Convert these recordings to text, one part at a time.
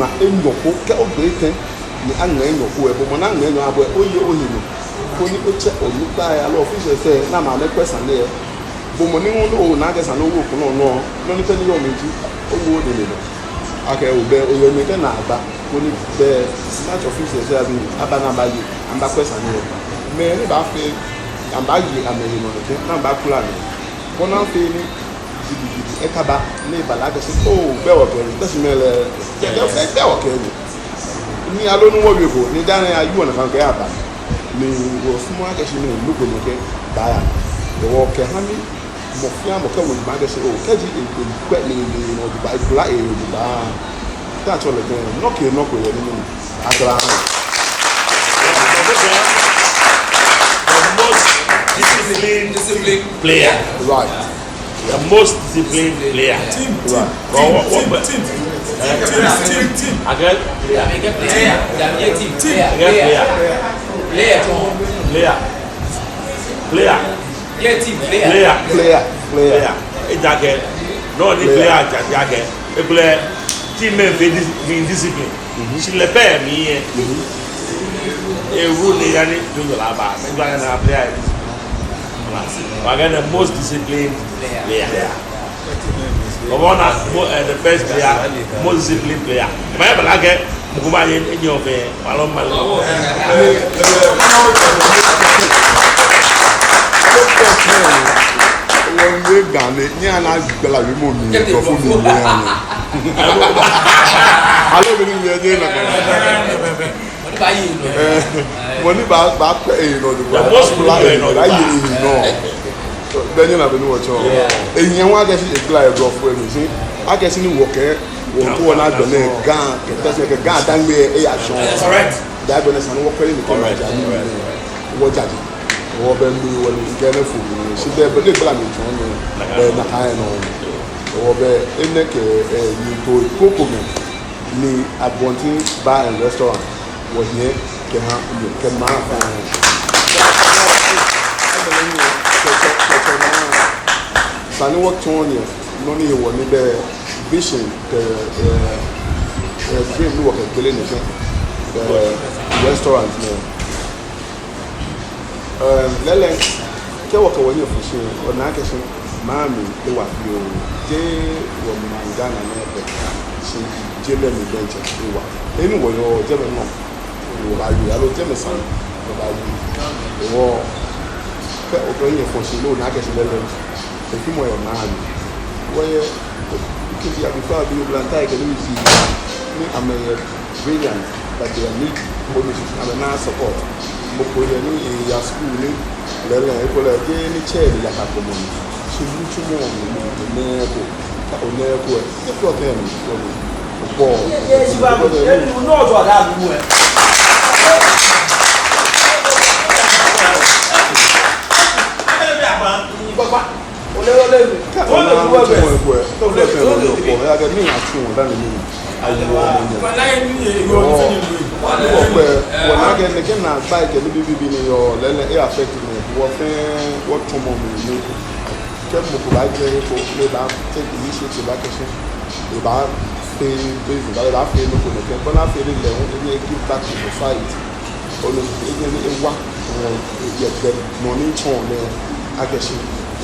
ma enyoko ke ogbeke ni anga enyoko e bo na anga enyo abo oye ohinu ko ni o che olugba ya lo office se na ma me question le bo mo ni won na ga san owo kun no no ni pe ni yo meji owo de le ake o be oyo mi te na agba ko ni be match office se abi abana ba yi amba question le me ni ba fe amba yi ameri no ke na ba kula ni ko na fe ni ekaba ni balaga se o be wo ke ni tasimele be wo ke ni alonu wo befo ni dana ayu na kan ke aba ni wo fumu aka shi ni lugo ni ke baya wo ke hani mo fia mo ka wo ma ga se o kaji e ko kwa ni no di ba kula e di ba ta cho le no ke no ko ye ni akra the most disciplined player, right. The most disciplined player. Team. Again? Player. Ejake. No ni player Ejake. Player. Team men be discipline. Si le pay mi e rule ni yani do la ba. Me gba na player. Again, the most disciplined player. The best player, most disciplined player. My balage, Mukuba in your way, Malon Malon. When we done it, Niana Bella Rimoni, I don't believe you're money back the most then you have been watching. And you want to see a glide of when you see, I guess in the walker, or not the name gun, that's like a gun, then we are shown. Correct. That when it's an walker in the correct, what that or when we were getting food, she there, but they blame it on the high or in the you told Coco ni Abonti Bar and Restaurant. Was near Kema. Sani work on you, no need one in the vision, the dream work at Billy, the restaurant. Lele, Kewaka when you're fishing or Nakashi, Mammy, the what you day when Mangana never she Jimmy Bencher. Anyway, you're German. I will tell my son about the war. Opening for she know Nakash level. The female man. Where you can be a before you plantai can you see I'm a brilliant, but they need bonuses and a nice support. Mokoya in your school, Lella, any chair like a common. She knew too more than the airport. The floor them for me. Yes, you know what I do.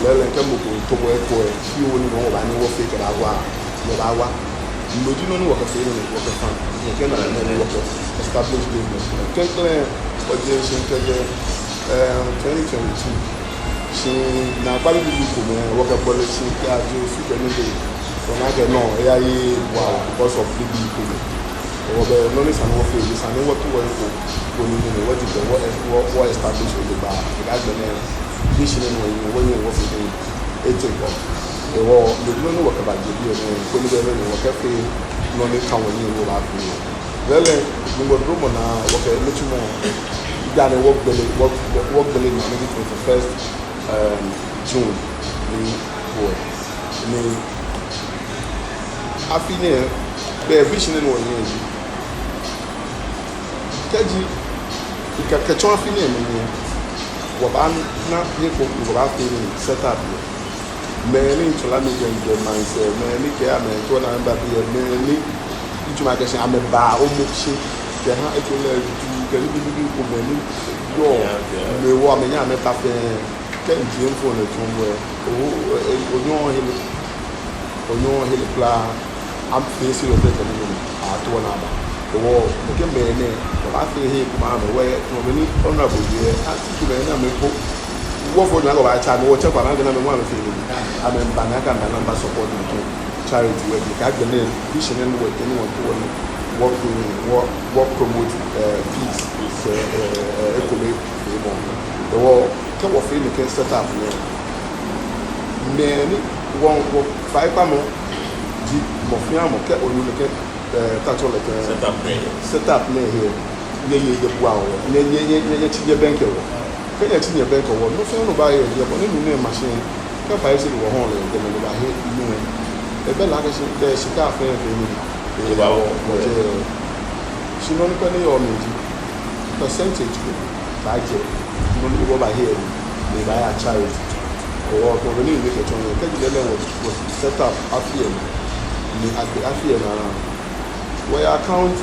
Lele kemo ko to boy ko fi wo ni wo ba ni wo fe kra wa mo ba wa mo di no ni wo ka fe ni wo ka fan mo ke na ni wo ka establish business ke kle o je se ke je 2022 si na ba bi ko mo wo ka bole si ka je fi ke ni de so na ke no e ya yi wa because of the people o be no ni san wo fe ni san wo to wo ko ni ni wo ti be wo establish the bar ga gbe na vision when you work in a take off. The war, the don't know what about the deal, and when they were in a cafe, no, they come when you will have you. Well, you were room now, what a little more. You got a work belly, work belly, maybe 21st June. boy. I feel near the vision in 1 year. Kaji, you can catch on feeling. What I'm not here for, what I'm feeling set up. Many to let me get the mindset, many care, man, to an back here, many ntoma akɛhyɛ amebaa ɔmo hye kɛ ha ekele du kɛlɛ bi ɔmɛni yɔ mewɔ amenya amɛta fɛɛ kɛ ntie mfo na tɔn wɛ onyo hele kla am fesi lo tete ni ato na aba ɔwɔ ɔkɛ mɛne ɔba fɛ he kuma na wɛ ɔmɛni ɔna bɔdie ati tu mɛne na mɛko wɔfo na ɔba cha no wɔkyɛ kwa na na mɛmo amɛ fɛ ni amɛmba na ka na namba support ni to charity wɛ ka gbɛne vision no wɔ tɛni wɔ to work promote peace ekome emo ɔwɔ kɛ wɔ fɛ ni kɛ set up no mɛni wɔn fa ipa mo di mɔfin amɔ kɛ olu ne kɛ tatɔ le kɛ set up ne ye bu awɔ nye ti nye bɛnkɛ wɔ kɛ nye ti nye bɛnkɛ wɔ n'ofɛn no ba yɛ yɛ bɔ ne nu ne machine kɛ fa esi wɔ hɔn le dɛmɛ ne ba he nu ebe la kɛ si kɛ sika fɛn fɛn ni ba wɔ wɔjɛ sinɔ nipa ne yɛ ɔmɛ di percentage ko ba jɛ sinɔ nipa bɔ ba he yɛ ne ba yɛ charity ɔwɔ ɔbɛ ne yɛ kɛ tɔn yɛ kɛ jɛ lɛ wɔ set up afiyɛ ni afiyɛ na wɔyɛ account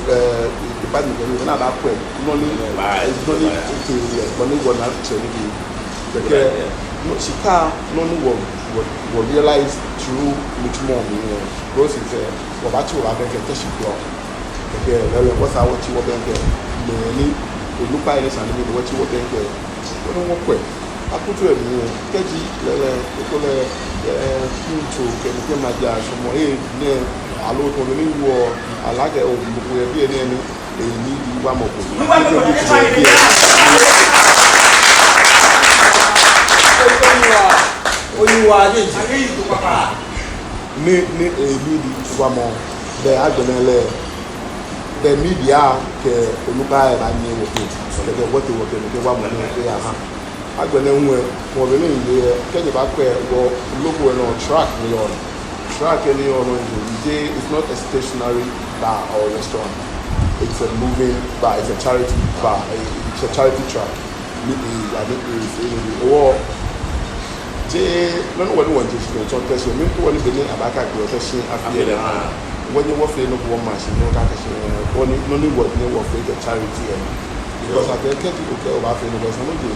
department ɛni na ba kɔ nɔni nɔni ete yɛ nɔni wɔ na kyɛ ni bi kɛkɛ sika nɔni wɔ realize through much more mi yɛ rose sɛ wɔba ti wɔ abɛ kɛkɛ si blɔ kɛkɛ lɛlɛ wɔsa wɔti wɔ bɛn kɛ mɛni olupa yɛ sani mi wɔti wɔ bɛn kɛ wɔni wɔ kɔ akutu yɛ mi yɛ kɛji lɛlɛ koko lɛ pinto kɛkɛ ma di asomɔ eye ne alo tó ní wọ alájẹ ògbógbó ẹbí ẹni ẹni èyí ní ìwà mọ̀kò oníwà ayé ní èyí ní ìwà mọ̀ bẹ́ẹ̀ agbẹ̀nẹ́lẹ̀ bẹ́ẹ̀ mídìá kẹ olùkọ́ ẹ̀ bá ní wọ̀kẹ́ kẹ̀kẹ́ wọ́tẹ̀wọ̀kẹ́ ní wà mọ̀ ní ẹgbẹ́ yà hàn agbẹ̀nẹ́ ń wẹ̀ wọ́n bẹ̀ ní ìlú yẹ kẹ́jẹ̀ bá pẹ́ wọ olóko ẹ̀ náà track ní ọ̀nà track any other it's not a stationary bar or restaurant. It's a moving bar. It's a charity bar. It's a charity track. Or no one wants to talk to you. Maybe one is the Abaka session after when you were feeling of one machine, no cash, only what you were for the charity. Because I can't get to go about it. There's no good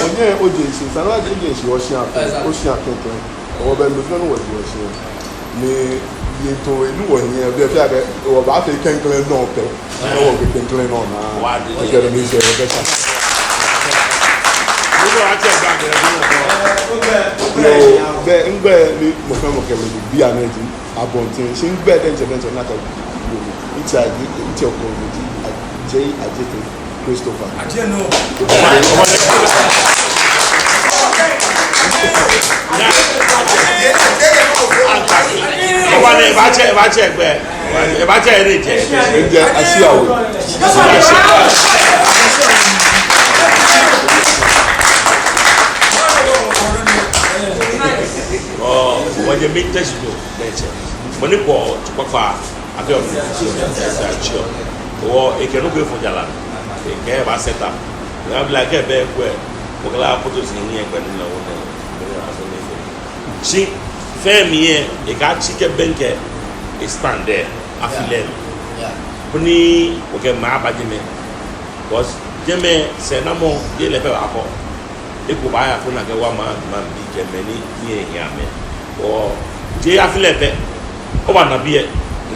onye ojensi sanwa agency ocean kẹkẹ ọwọ bẹ lọ fún ọwọ ocean ní yẹtọ inú wọ yẹn bí ẹ fi àgbẹ ọwọ bá fi kẹńkẹlẹ náà pẹ ọwọ fi kẹńkẹlẹ náà náà ẹgbẹ rẹ ní ìṣe ẹgbẹ ṣá. bẹ́ẹ̀ ngbẹ ní mọfẹmọkẹ lè bí àná ẹjì abọntin ṣe ń gbẹ dẹńtẹ náà tàbí ìtì ọkọ òdòdì jẹ àjẹtẹ Christopher. Ìbájẹ́ ẹgbẹ́ ìbájẹ́ eré jẹ. Ẹ̀jẹ̀ àṣìyàwó. Wọ́n yẹ mi tẹ̀sí lò lẹ́jẹ̀. Mo ní kọ́ tukọ́fà abẹ́ ọ̀nà ẹ̀sẹ̀ àjọ. Wọ́n èkè ló gbé fún jàlá. Èkè ẹ̀ bá sẹ́ta. Ìyá bí lakẹ́ bẹ́ẹ̀ kú ẹ̀ wọ́n kẹ́lá fótó sí ní ẹgbẹ́ nínú ọ̀hún náà. Si fɛn min ye i ka cikɛ bɛn kɛ i stand there affiliate ko ni o kɛ maa ba jɛmɛ because jɛmɛ sɛnamɔ ye lɛfɛ b'a kɔ e ko b'a yà fo na kɛ wa ma bi jɛmɛ ni ye yan mɛ ɔ je affiliate bɛ o b'a nabi yɛ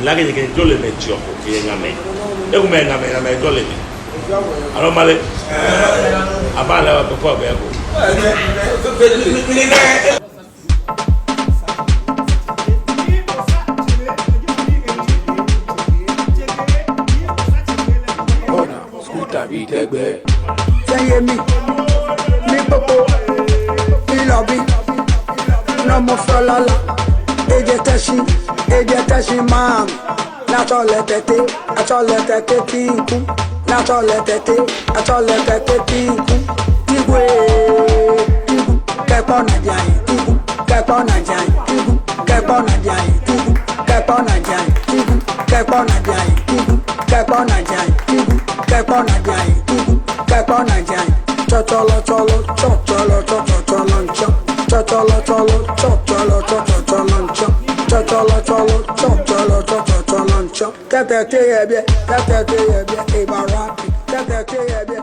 lage ɲɛgɛn jɔ le mɛ jɔ o k'e ŋamɛ e kun bɛ ŋamɛ jɔ le mɛ alo male a b'a la bɛ fɔ bɛɛ ko. Sẹ́yẹ mi popo ìlọ́bí náà mo fọ́ lọ́la ẹ̀jẹ̀ tẹ̀sí máa mi látọ̀lẹ̀ tẹ̀tẹ̀ tí ń kú látọ̀lẹ̀ tẹ̀tẹ̀ tí ń kú tígbó tígbó kẹ́kọ̀ọ́ nàìjíríà yìí tígbó kẹ́kọ̀ọ́ nàìjíríà yìí tígbó kẹ́kọ̀ọ́ nàìjíríà yìí tígbó kẹ́kọ̀ọ́ nàìjíríà yìí tígbó kẹ́kọ̀ọ́ nàìjíríà yìí tígbó kẹ́kọ̀ọ́ nàìjíríà yìí tígbó kẹ́kọ̀ọ́ nàìjíríà yìí tígbó kẹ́kọ̀ọ́ nàìjíríà yìí Chotolo cholo chotolo chotolo chop. Chotolo cholo chotolo chotolo chop. Chotolo cholo chotolo chotolo chop. Tete te yebye, ibarapi. Tete te yebye.